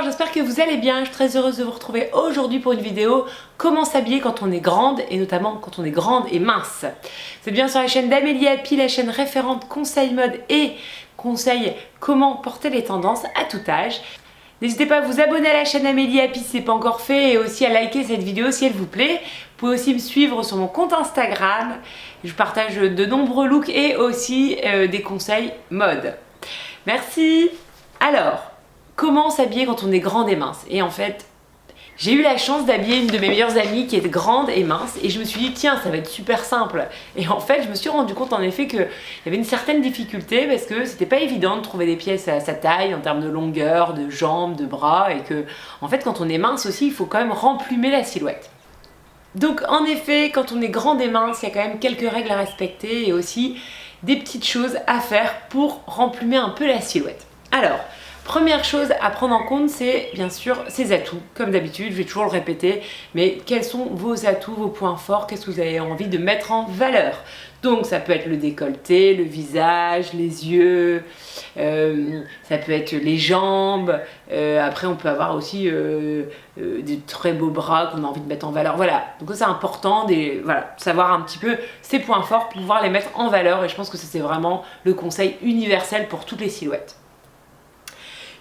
j'espère que vous allez bien. Je suis très heureuse de vous retrouver aujourd'hui pour une vidéo comment s'habiller quand on est grande et notamment quand on est grande et mince. C'est bien sur la chaîne d'Amélie Happy, la chaîne référente conseil mode et conseil comment porter les tendances à tout âge. N'hésitez pas à vous abonner à la chaîne Amélie Happy si ce n'est pas encore fait et aussi à liker cette vidéo si elle vous plaît. Vous pouvez aussi me suivre sur mon compte Instagram. Je partage de nombreux looks et aussi des conseils mode. Merci. Alors, comment s'habiller quand on est grande et mince? Et en fait, j'ai eu la chance d'habiller une de mes meilleures amies qui est grande et mince et je me suis dit tiens, ça va être super simple. Et en fait, je me suis rendu compte en effet qu'il y avait une certaine difficulté parce que c'était pas évident de trouver des pièces à sa taille en termes de longueur, de jambes, de bras et que en fait quand on est mince aussi, il faut quand même remplumer la silhouette. Donc en effet, quand on est grande et mince, il y a quand même quelques règles à respecter et aussi des petites choses à faire pour remplumer un peu la silhouette. Alors, première chose à prendre en compte, c'est bien sûr ses atouts. Comme d'habitude, je vais toujours le répéter, mais quels sont vos atouts, vos points forts, qu'est-ce que vous avez envie de mettre en valeur? Donc ça peut être le décolleté, le visage, les yeux, ça peut être les jambes, après on peut avoir aussi des très beaux bras qu'on a envie de mettre en valeur. Voilà, donc c'est important de savoir un petit peu ses points forts pour pouvoir les mettre en valeur et je pense que ça c'est vraiment le conseil universel pour toutes les silhouettes.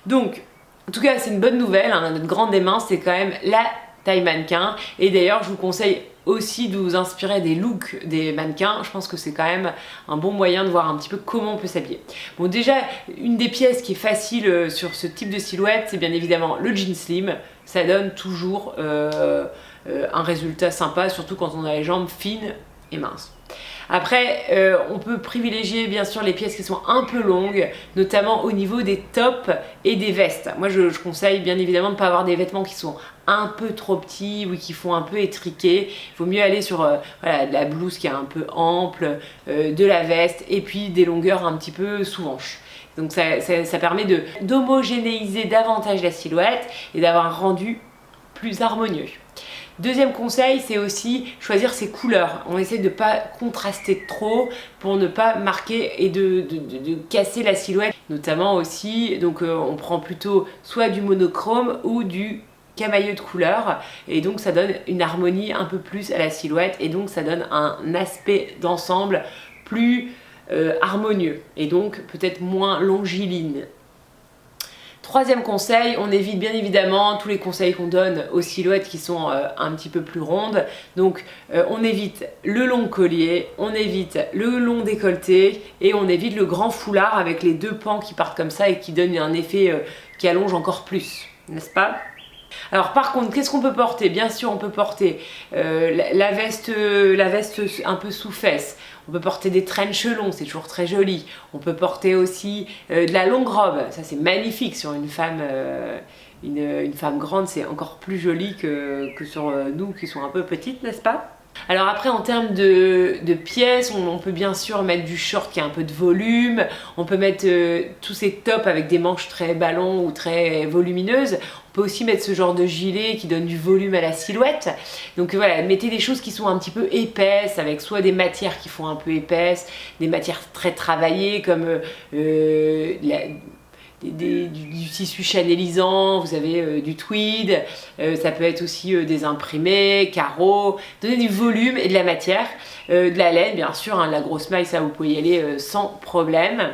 Donc, en tout cas, c'est une bonne nouvelle, hein, notre grande et mince, c'est quand même la taille mannequin. Et d'ailleurs, je vous conseille aussi de vous inspirer des looks des mannequins. Je pense que c'est quand même un bon moyen de voir un petit peu comment on peut s'habiller. Bon, déjà, une des pièces qui est facile sur ce type de silhouette, c'est bien évidemment le jean slim. Ça donne toujours un résultat sympa, surtout quand on a les jambes fines et minces. Après, on peut privilégier bien sûr les pièces qui sont un peu longues, notamment au niveau des tops et des vestes. Moi, je conseille bien évidemment de ne pas avoir des vêtements qui sont un peu trop petits ou qui font un peu étriquer. Il vaut mieux aller sur de la blouse qui est un peu ample, de la veste et puis des longueurs un petit peu sous-hanche. Donc ça permet d'homogénéiser davantage la silhouette et d'avoir un rendu plus harmonieux. Deuxième conseil, c'est aussi choisir ses couleurs. On essaie de ne pas contraster trop pour ne pas marquer et de casser la silhouette. Notamment aussi, donc on prend plutôt soit du monochrome ou du camailleux de couleur. Et donc ça donne une harmonie un peu plus à la silhouette et donc ça donne un aspect d'ensemble plus harmonieux et donc peut-être moins longiligne. Troisième conseil, on évite bien évidemment tous les conseils qu'on donne aux silhouettes qui sont un petit peu plus rondes. Donc on évite le long collier, on évite le long décolleté et on évite le grand foulard avec les deux pans qui partent comme ça et qui donnent un effet qui allonge encore plus, n'est-ce pas? Alors par contre, qu'est-ce qu'on peut porter? Bien sûr, on peut porter la veste un peu sous-fesse. On peut porter des trench longs, c'est toujours très joli. On peut porter aussi de la longue robe. Ça, c'est magnifique sur une femme, une femme grande. C'est encore plus joli que sur nous qui sont un peu petites, n'est-ce pas? Alors après, en termes de pièces, on peut bien sûr mettre du short qui a un peu de volume. On peut mettre tous ces tops avec des manches très ballons ou très volumineuses. On peut aussi mettre ce genre de gilet qui donne du volume à la silhouette. Donc voilà, mettez des choses qui sont un petit peu épaisses, avec soit des matières qui font un peu épaisses, des matières très travaillées comme du tissu chanélisant, vous avez du tweed, ça peut être aussi des imprimés, carreaux, donner du volume et de la matière, de la laine bien sûr, hein, la grosse maille, ça vous pouvez y aller sans problème.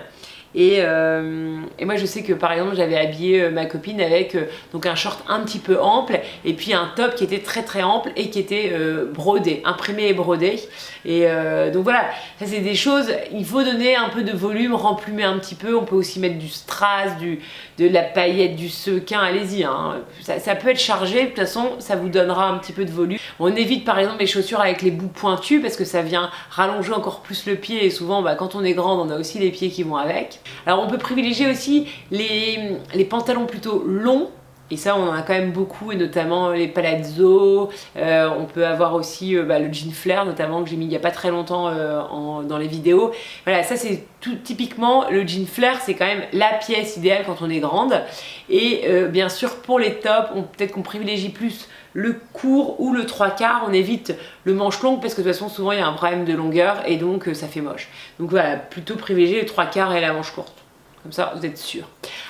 Et moi je sais que par exemple j'avais habillé ma copine avec donc un short un petit peu ample et puis un top qui était très très ample et qui était brodé, imprimé et brodé. Et donc voilà, ça c'est des choses, il faut donner un peu de volume, remplumer un petit peu. On peut aussi mettre du strass, de la paillette, du sequin, allez-y, hein. Ça peut être chargé, de toute façon ça vous donnera un petit peu de volume. On évite par exemple les chaussures avec les bouts pointus parce que ça vient rallonger encore plus le pied et souvent quand on est grande on a aussi les pieds qui vont avec. Alors on peut privilégier aussi les pantalons plutôt longs. Et ça, on en a quand même beaucoup, et notamment les palazzo. On peut avoir aussi le jean flair, notamment, que j'ai mis il n'y a pas très longtemps dans les vidéos. Voilà, ça c'est tout typiquement, le jean flair, c'est quand même la pièce idéale quand on est grande. Et bien sûr, pour les tops, peut-être qu'on privilégie plus le court ou le 3/4. On évite le manche long parce que de toute façon, souvent, il y a un problème de longueur et donc ça fait moche. Donc voilà, plutôt privilégier le 3/4 et la manche courte. Comme ça, vous êtes sûr.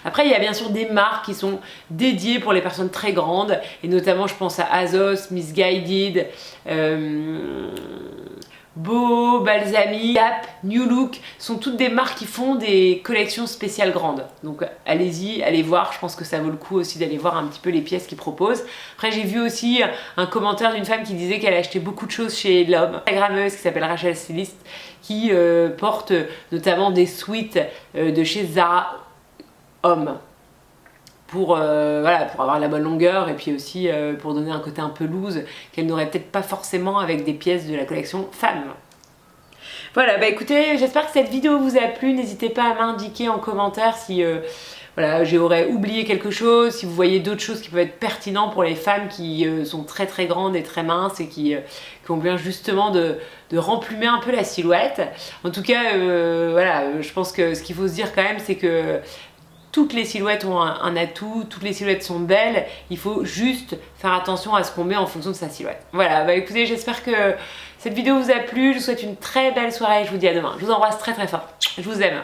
Après, il y a bien sûr des marques qui sont dédiées pour les personnes très grandes. Et notamment, je pense à Azos, Missguided, Beau, Balsamiq, Gap, New Look. Sont toutes des marques qui font des collections spéciales grandes. Donc allez-y, allez voir. Je pense que ça vaut le coup aussi d'aller voir un petit peu les pièces qu'ils proposent. Après, j'ai vu aussi un commentaire d'une femme qui disait qu'elle achetait beaucoup de choses chez l'homme. Une Instagrammeuse qui s'appelle Rachel Stylist, qui porte notamment des suites de chez Zara homme pour, voilà, pour avoir la bonne longueur et puis aussi pour donner un côté un peu loose qu'elle n'aurait peut-être pas forcément avec des pièces de la collection femme. Voilà, bah écoutez, j'espère que cette vidéo vous a plu. N'hésitez pas à m'indiquer en commentaire si voilà, j'aurais oublié quelque chose, si vous voyez d'autres choses qui peuvent être pertinentes pour les femmes qui sont très très grandes et très minces et qui ont besoin justement de remplumer un peu la silhouette. En tout cas, voilà, je pense que ce qu'il faut se dire quand même, c'est que toutes les silhouettes ont un atout, toutes les silhouettes sont belles, il faut juste faire attention à ce qu'on met en fonction de sa silhouette. Voilà, bah écoutez, j'espère que cette vidéo vous a plu, je vous souhaite une très belle soirée et je vous dis à demain. Je vous embrasse très très fort, je vous aime.